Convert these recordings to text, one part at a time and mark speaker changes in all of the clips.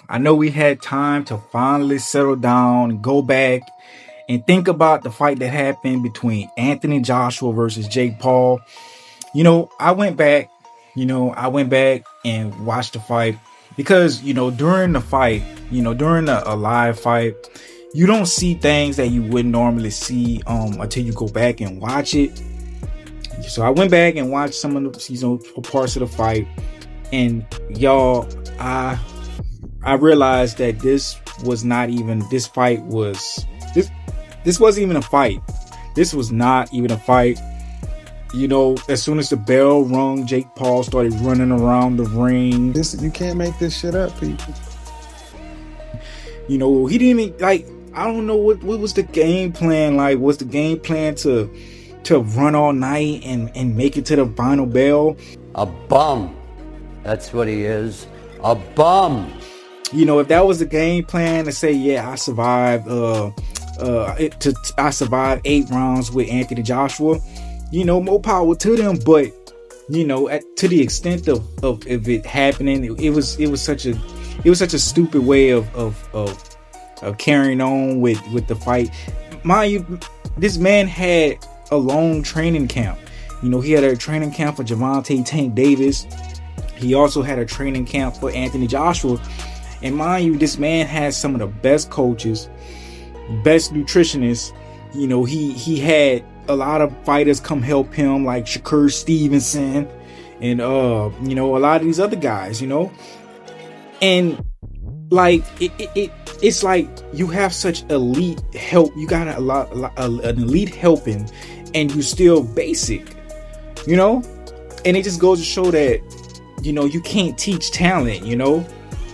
Speaker 1: I know we had time to finally settle down and go back and think about the fight that happened between Anthony Joshua versus Jake Paul. I went back and watched the fight because, during the fight, during a live fight, you don't see things that you wouldn't normally see until you go back and watch it. So I went back and watched some of the parts of the fight, and y'all, I realized that this fight was this wasn't even a fight. This was not even a fight. As soon as the bell rung, Jake Paul started running around the ring.
Speaker 2: You can't make this shit up, people.
Speaker 1: He didn't even, I don't know what was the game plan. Was the game plan to run all night and make it to the final bell?
Speaker 3: A bum. That's what he is. A bum.
Speaker 1: If that was the game plan, to say, yeah, I survived I survived 8 rounds with Anthony Joshua, more power to them. But to the extent of it happening, it was such a stupid way of carrying on with the fight. Mind you, this man had a long training camp. He had a training camp for Gervonta Tank Davis. He also had a training camp for Anthony Joshua. And mind you, this man has some of the best coaches, best nutritionists. He had a lot of fighters come help him, like Shakur Stevenson and a lot of these other guys, and it's like you have such elite help. You got an elite helping, and you still basic, and it just goes to show that you can't teach talent.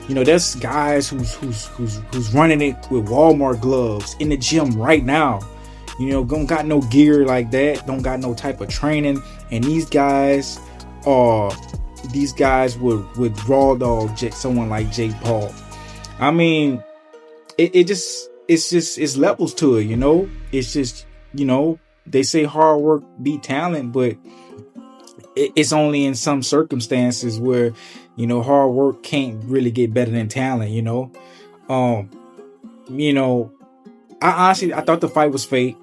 Speaker 1: There's guys who's running it with Walmart gloves in the gym right now. Don't got no gear like that, don't got no type of training, and these guys would raw dog someone like Jake Paul. I mean, it's levels to it. It's just, they say hard work beat talent, but it's only in some circumstances where hard work can't really get better than talent. I thought the fight was fake.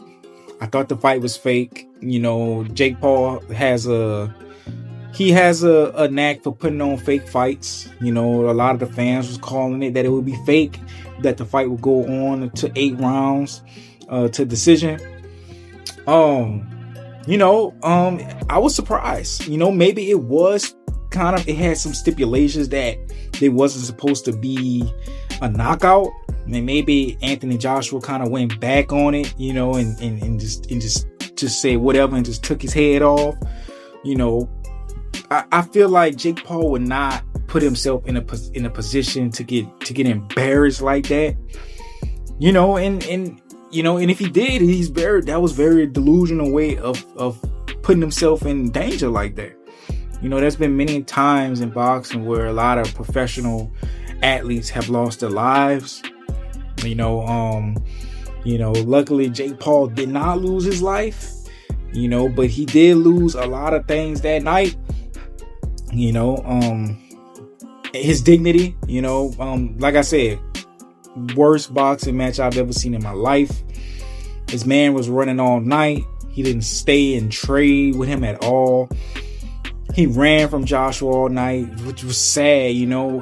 Speaker 1: Jake Paul has a knack for putting on fake fights. A lot of the fans was calling it that it would be fake, that the fight would go on to 8 rounds to decision. I was surprised. Maybe it was it had some stipulations that it wasn't supposed to be a knockout. And maybe Anthony Joshua kind of went back on it, and just said whatever and just took his head off. I feel like Jake Paul would not put himself in a position to get embarrassed like that. And if he did, that was very delusional way of putting himself in danger like that. There's been many times in boxing where a lot of professional athletes have lost their lives. Luckily Jake Paul did not lose his life, but he did lose a lot of things that night. His dignity, like I said, worst boxing match I've ever seen in my life. This man was running all night. He didn't stay and trade with him at all. He ran from Joshua all night, which was sad.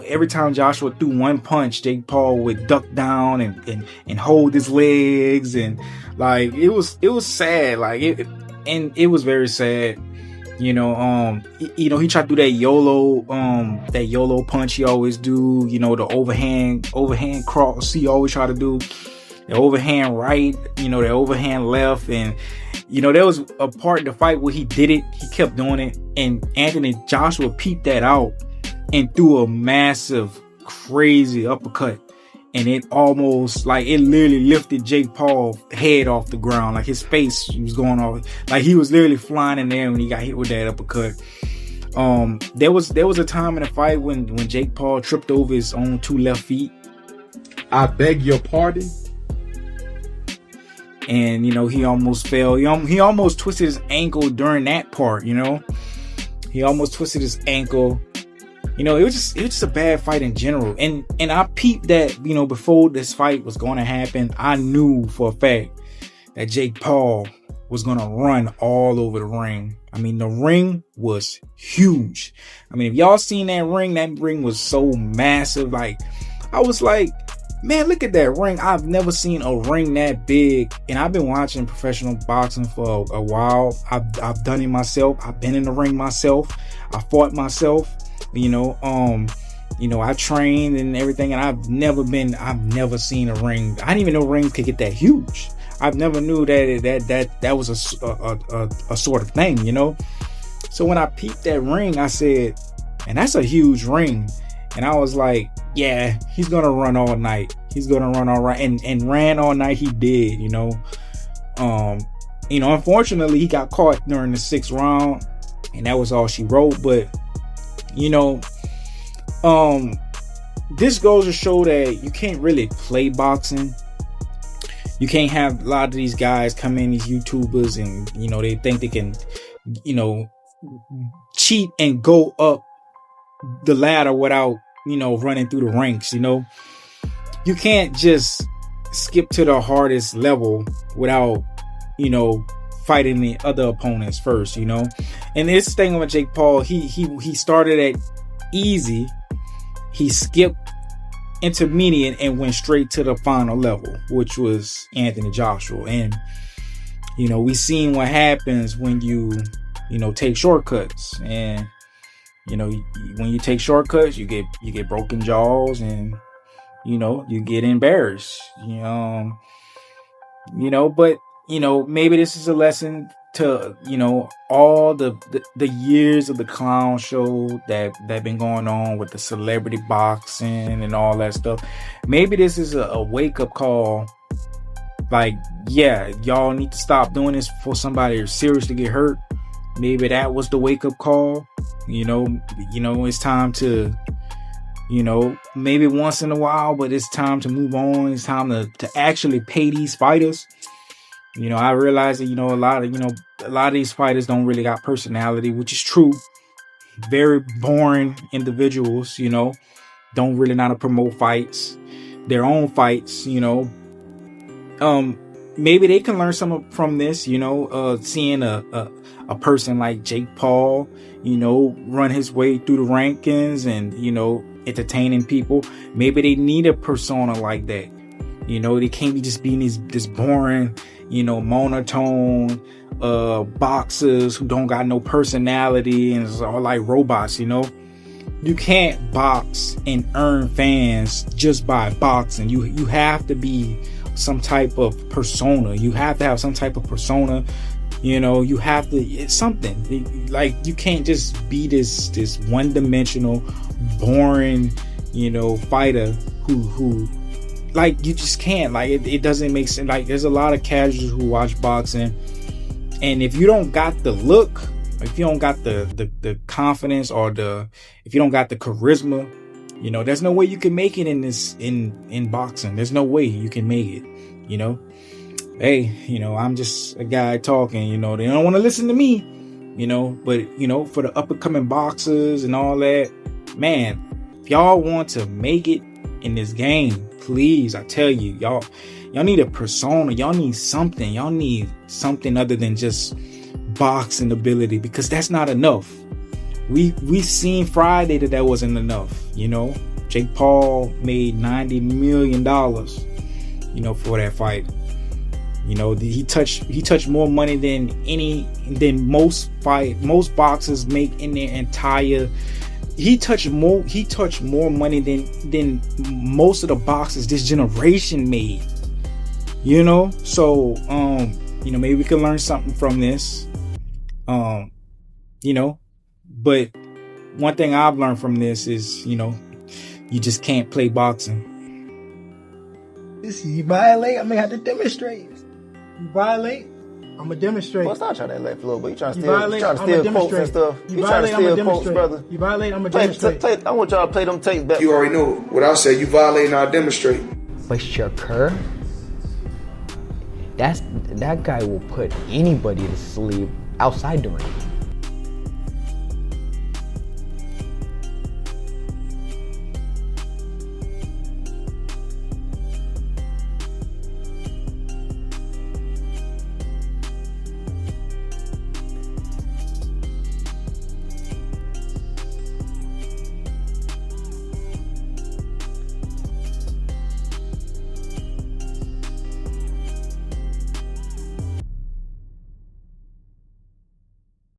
Speaker 1: Every time Joshua threw one punch, Jake Paul would duck down and hold his legs, and it was sad. It was very sad. He tried to do that YOLO punch he always do. The overhand cross he always try to do. The overhand right, the overhand left, and there was a part in the fight where he did it. He kept doing it, and Anthony Joshua peeped that out and threw a massive, crazy uppercut, and it almost it literally lifted Jake Paul's head off the ground. His face was going off, he was literally flying in there when he got hit with that uppercut. There was a time in the fight when Jake Paul tripped over his own 2 left feet.
Speaker 2: I beg your pardon.
Speaker 1: And he almost fell. He almost twisted his ankle during that part. He almost twisted his ankle. You know, it was just a bad fight in general. And I peeped that, you know, before this fight was going to happen, I knew for a fact that Jake Paul was going to run all over the ring. I mean, the ring was huge. I mean, if y'all seen that ring was so massive. Like, I was like, man, look at that ring. I've never seen a ring that big. And I've been watching professional boxing for a while. I've done it myself. I've been in the ring myself. I fought myself. You know, I trained and everything, and I've never seen a ring. I didn't even know rings could get that huge. I've never knew that was a sort of thing, you know. So when I peeped that ring, I said, and that's a huge ring. And I was like, yeah, he's gonna run all night. He's gonna run all right, and ran all night. He did, you know. Unfortunately, he got caught during the 6th round, and that was all she wrote. But you know, this goes to show that you can't really play boxing. You can't have a lot of these guys come in, these YouTubers, and, you know, they think they can, you know, cheat and go up the ladder without, you know, running through the ranks, you know. You can't just skip to the hardest level without, you know, fighting the other opponents first, you know. And this thing with Jake Paul, he started at easy. He skipped intermediate and went straight to the final level, which was Anthony Joshua. And, you know, we seen what happens when you know, take shortcuts. And, you know, when you take shortcuts, you get broken jaws, and, you know, you get embarrassed. But, you know, maybe this is a lesson to, you know, all the years of the clown show that been going on with the celebrity boxing and all that stuff. Maybe this is a wake-up call. Like, yeah, y'all need to stop doing this before somebody is seriously get hurt. Maybe that was the wake-up call. You know, it's time to, you know, maybe once in a while, but it's time to move on. It's time to actually pay these fighters. You know, I realize that, you know, a lot of these fighters don't really got personality, which is true. Very boring individuals, you know, don't really know how to promote fights, their own fights, you know. Maybe they can learn some from this, you know, seeing a person like Jake Paul, you know, run his way through the rankings and, you know, entertaining people. Maybe they need a persona like that. You know, they can't be just being this boring, you know, monotone boxers who don't got no personality and it's all like robots, you know. You can't box and earn fans just by boxing. You have to be some type of persona. You have to have some type of persona. You know, you have to, it's something. Like, you can't just be this one-dimensional, boring, you know, fighter who like, you just can't. Like, it doesn't make sense. Like, there's a lot of casuals who watch boxing, and if you don't got the look, if you don't got the confidence, or if you don't got the charisma, you know, there's no way you can make it in boxing. There's no way you can make it, you know. Hey, you know, I'm just a guy talking, you know, they don't want to listen to me, you know, but, you know, for the up and coming boxers and all that, man, if y'all want to make it in this game, please, I tell you, y'all need a persona. Y'all need something. Y'all need something other than just boxing ability, because that's not enough. We seen Friday that wasn't enough. You know, Jake Paul made $90 million, you know, for that fight. You know, he touched more money than most boxers make in their entire. He touched more money than most of the boxers this generation made. You know, so you know, maybe we can learn something from this. You know, but one thing I've learned from this is, you know, you just can't play boxing.
Speaker 4: This you violate, I'm gonna have to demonstrate. You violate, I'm gonna demonstrate.
Speaker 5: Well, stop trying to act a little bit. You trying to
Speaker 4: steal
Speaker 5: quotes and stuff.
Speaker 4: You violate, I'm gonna demonstrate.
Speaker 5: Brother.
Speaker 4: You violate, I'm gonna demonstrate.
Speaker 5: I want y'all to play them tapes back.
Speaker 6: You already know what I say. You violate and I'll demonstrate.
Speaker 7: But Shakur, that guy will put anybody to sleep outside the ring.